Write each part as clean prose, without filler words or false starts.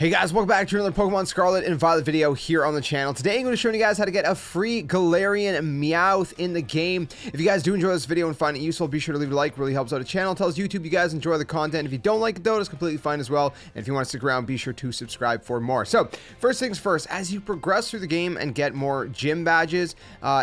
Hey guys, welcome back to another Pokemon Scarlet and Violet video here on the channel. Today I'm going to show you guys how to get a free Galarian Meowth in the game. If you guys do enjoy this video and find it useful, be sure to leave a like. It really helps out the channel. It tells YouTube you guys enjoy the content. If you don't like it though, it's completely fine as well. And if you want to stick around, be sure to subscribe for more. So first things first, as you progress through the game and get more gym badges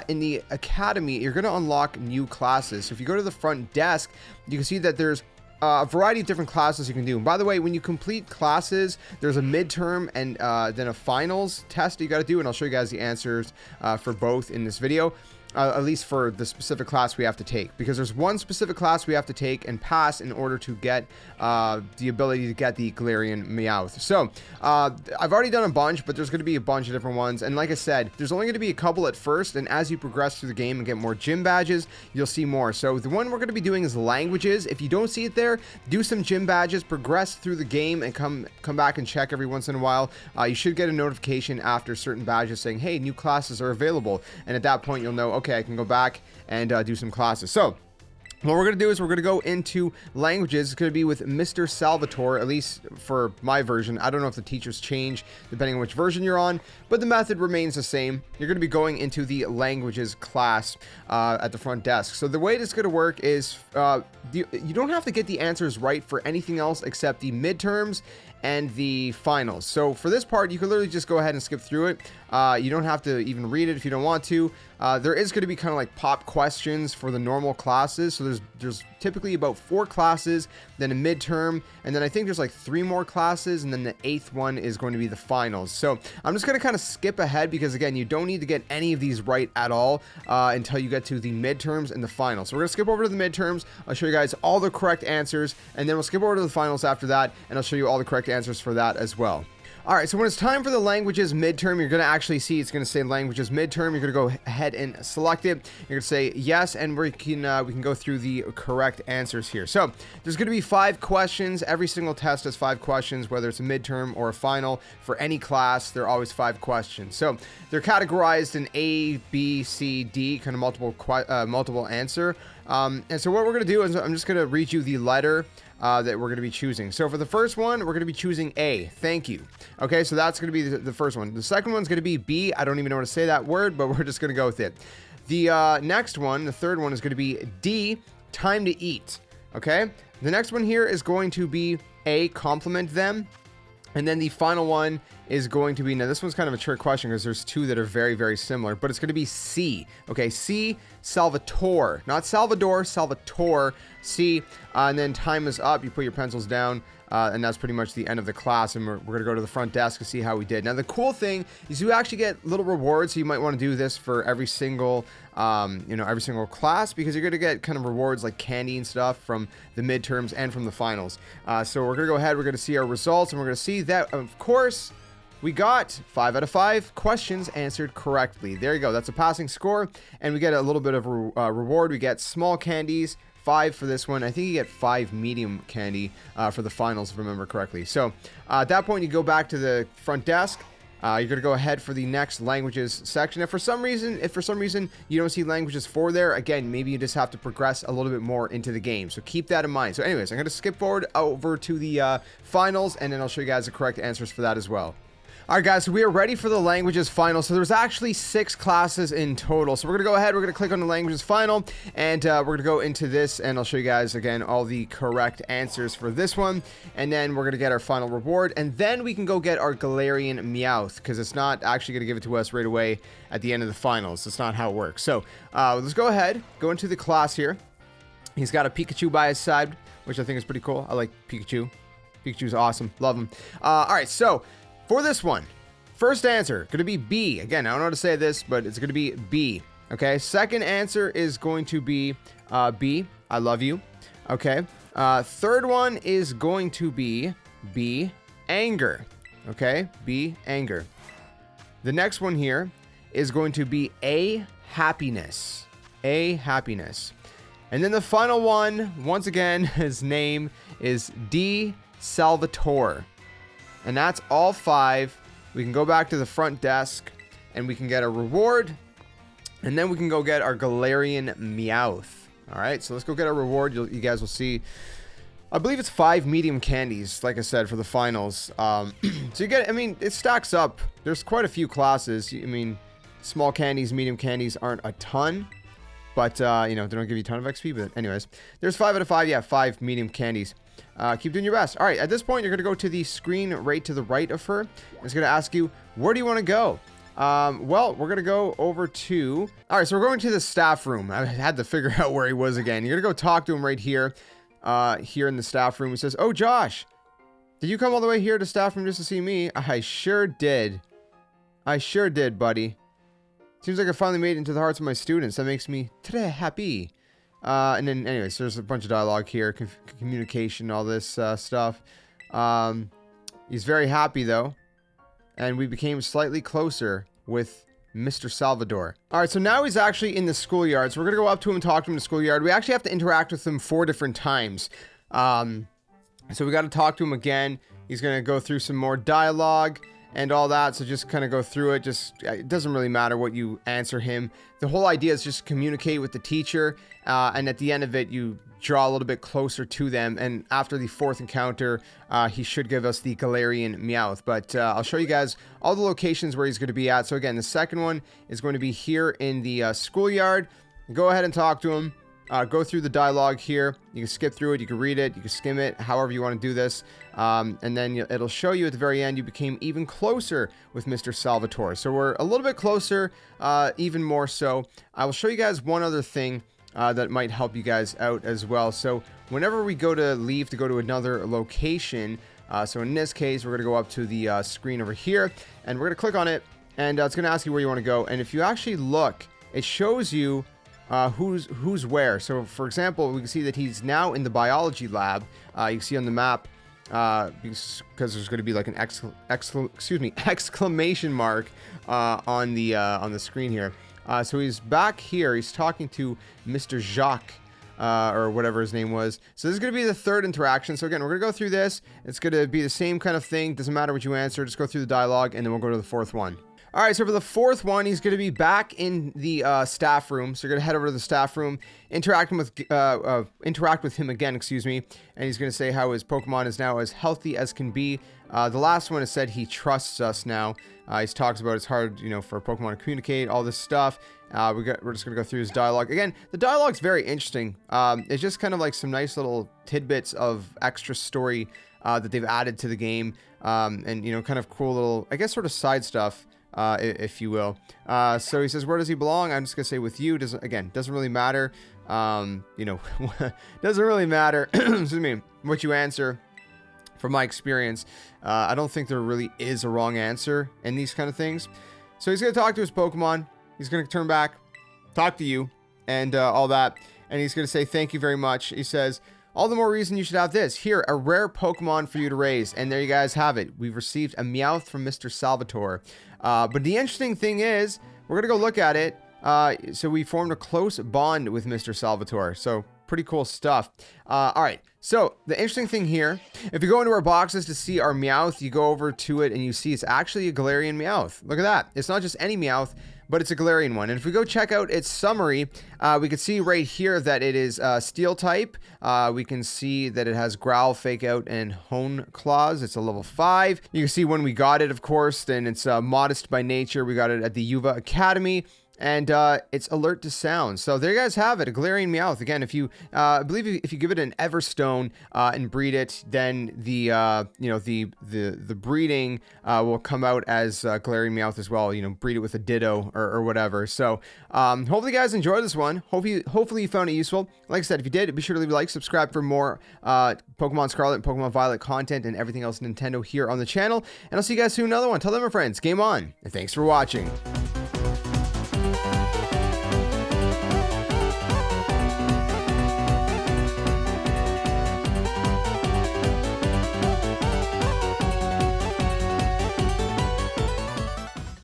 in the academy, you're going to unlock new classes. So if you go to the front desk, you can see that there's a variety of different classes you can do. And by the way, when you complete classes, there's a midterm and then a finals test you got to do, and I'll show you guys the answers for both in this video. At least for the specific class we have to take, because there's one specific class we have to take and pass in order to get the ability to get the Galarian Meowth. So I've already done a bunch, but there's going to be a bunch of different ones, and like I said, there's only going to be a couple at first, and as you progress through the game and get more gym badges, you'll see more. So the one we're going to be doing is languages. If you don't see it there, do some gym badges, progress through the game, and come back and check every once in a while. You should get a notification after certain badges saying, hey, new classes are available, and at that point you'll know, okay, I can go back and do some classes. So what we're going to do is we're going to go into languages. It's going to be with Mr. Salvatore, at least for my version. I don't know if the teachers change depending on which version you're on, but the method remains the same. You're going to be going into the languages class at the front desk. So the way this is going to work is you don't have to get the answers right for anything else except the midterms and the finals. So for this part, you can literally just go ahead and skip through it. You don't have to even read it if you don't want to. There is going to be kind of like pop questions for the normal classes. So there's typically about 4 classes, then a midterm, and then I think there's like 3 more classes, and then the 8th one is going to be the finals. So I'm just going to kind of skip ahead because again, you don't need to get any of these right at all until you get to the midterms and the finals. So we're going to skip over to the midterms. I'll show you guys all the correct answers, and then we'll skip over to the finals after that, and I'll show you all the correct answers for that as well. Alright, so when it's time for the languages midterm, you're going to actually see it's going to say languages midterm. You're going to go ahead and select it. You're going to say yes, and we can go through the correct answers here. So there's going to be 5 questions. Every single test has 5 questions, whether it's a midterm or a final. For any class, there are always 5 questions. So they're categorized in A, B, C, D, kind of multiple answer. And so what we're going to do is I'm just going to read you the letter that we're going to be choosing. So for the first one, we're going to be choosing A. Thank you. Okay, so that's going to be the first one. The second one's going to be B. I don't even know how to say that word, but we're just going to go with it. The next one, the third one, is going to be D. Time to eat. Okay, the next one here is going to be A. Compliment them. And then the final one is going to be, now this one's kind of a trick question because there's 2 that are very, very similar, but it's going to be C. Okay, C, Salvatore, not Salvador, Salvatore, C. And then time is up. You put your pencils down, and that's pretty much the end of the class. And we're going to go to the front desk to see how we did. Now, the cool thing is you actually get little rewards. So you might want to do this for every single, every single class, because you're going to get kind of rewards like candy and stuff from the midterms and from the finals. So we're going to go ahead. We're going to see our results, and we're going to see that, of course, we got 5 out of 5 questions answered correctly. There you go. That's a passing score, and we get a little bit of reward. We get small candies, 5 for this one. I think you get 5 medium candy for the finals, if I remember correctly. So at that point, you go back to the front desk. You're going to go ahead for the next languages section. If for some reason you don't see languages 4 there, again, maybe you just have to progress a little bit more into the game. So keep that in mind. So anyways, I'm going to skip forward over to the finals, and then I'll show you guys the correct answers for that as well. Alright guys, so we are ready for the languages final. So there's actually 6 classes in total. So we're going to go ahead, we're going to click on the languages final, and we're going to go into this, and I'll show you guys again all the correct answers for this one. And then we're going to get our final reward, and then we can go get our Galarian Meowth, because it's not actually going to give it to us right away at the end of the finals. That's not how it works. So let's go ahead, go into the class here. He's got a Pikachu by his side, which I think is pretty cool. I like Pikachu. Pikachu's awesome. Love him. Alright, so for this one, first answer, going to be B. Again, I don't know how to say this, but it's going to be B. Okay, second answer is going to be B. I love you. Okay, third one is going to be B. Anger. Okay, B. Anger. The next one here is going to be A. Happiness. A. Happiness. And then the final one, once again, his name is D. Salvatore. And that's all 5. We can go back to the front desk, and we can get a reward, and then we can go get our Galarian Meowth. All right, so let's go get our reward. You guys will see I believe it's 5 medium candies, like I said, for the finals. So you get, I mean, it stacks up. There's quite a few classes. I mean, small candies, medium candies aren't a ton, but, you know, they don't give you a ton of XP. But anyways, there's 5 out of 5. Yeah, 5 medium candies. Keep doing your best. All right, at this point, you're going to go to the screen right to the right of her. It's going to ask you, where do you want to go? Well, we're going to go over to... All right, so we're going to the staff room. I had to figure out where he was again. You're going to go talk to him right here. Here in the staff room. He says, "Oh, Josh, did you come all the way here to staff room just to see me?" I sure did. I sure did, buddy. Seems like I finally made it into the hearts of my students. That makes me très happy. And then, anyways, there's a bunch of dialogue here, communication, all this stuff. He's very happy, though. And we became slightly closer with Mr. Salvador. All right, so now he's actually in the schoolyard. So we're going to go up to him and talk to him in the schoolyard. We actually have to interact with him 4 different times. So we got to talk to him again. He's going to go through some more dialogue and all that. So just kind of go through it. Just, it doesn't really matter what you answer him. The whole idea is just communicate with the teacher. And at the end of it, you draw a little bit closer to them. And after the 4th encounter, he should give us the Galarian Meowth. But I'll show you guys all the locations where he's going to be at. So again, the second one is going to be here in the schoolyard. Go ahead and talk to him. Go through the dialogue here. You can skip through it, you can read it, you can skim it, however you want to do this. And then it'll show you at the very end you became even closer with Mr. Salvatore. So we're a little bit closer, even more so. I will show you guys one other thing that might help you guys out as well. So whenever we go to leave to go to another location, so in this case, we're going to go up to the screen over here, and we're going to click on it, and it's going to ask you where you want to go. And if you actually look, it shows you who's where. So for example, we can see that he's now in the biology lab. You can see on the map, because there's going to be like an exclamation mark on the screen here. So he's back here. He's talking to Mr. Jacques, or whatever his name was. So this is going to be the 3rd interaction. So again, we're going to go through this. It's going to be the same kind of thing. Doesn't matter what you answer. Just go through the dialogue, and then we'll go to the 4th one. All right, so for the 4th one, he's going to be back in the staff room. So you're going to head over to the staff room, interact with him again, excuse me, and he's going to say how his Pokemon is now as healthy as can be. The last one has said he trusts us now. He talks about it's hard, you know, for Pokemon to communicate, all this stuff. We're just going to go through his dialogue. Again, the dialogue's very interesting. It's just kind of like some nice little tidbits of extra story that they've added to the game. And, you know, kind of cool little, I guess, sort of side stuff. If you will. So he says, where does he belong? I'm just gonna say with you. Doesn't really matter. You know, doesn't really matter. Excuse me, what you answer. From my experience, I don't think there really is a wrong answer in these kind of things. So he's gonna talk to his Pokemon. He's gonna turn back, talk to you, and all that. And he's gonna say thank you very much. He says, all the more reason you should have this. Here, a rare Pokemon for you to raise. And there you guys have it. We've received a Meowth from Mr. Salvatore. But the interesting thing is, we're going to go look at it. So we formed a close bond with Mr. Salvatore. So pretty cool stuff. All right. So the interesting thing here, if you go into our boxes to see our Meowth, you go over to it and you see it's actually a Galarian Meowth. Look at that. It's not just any Meowth, but it's a Galarian one. And if we go check out its summary, we can see right here that it is Steel type. We can see that it has Growl, Fake Out, and Hone Claws. It's a level 5. You can see when we got it, of course, then it's modest by nature. We got it at the Yuva Academy. And it's alert to sound. So there you guys have it, a Galarian Meowth. Again, if you, I believe if you give it an Everstone and breed it, then the you know the breeding will come out as Galarian Meowth as well. You know, breed it with a Ditto or whatever. So hopefully you guys enjoyed this one. Hopefully you found it useful. Like I said, if you did, be sure to leave a like, subscribe for more Pokemon Scarlet and Pokemon Violet content and everything else Nintendo here on the channel. And I'll see you guys soon in another one. Tell them, my friends, game on, and thanks for watching.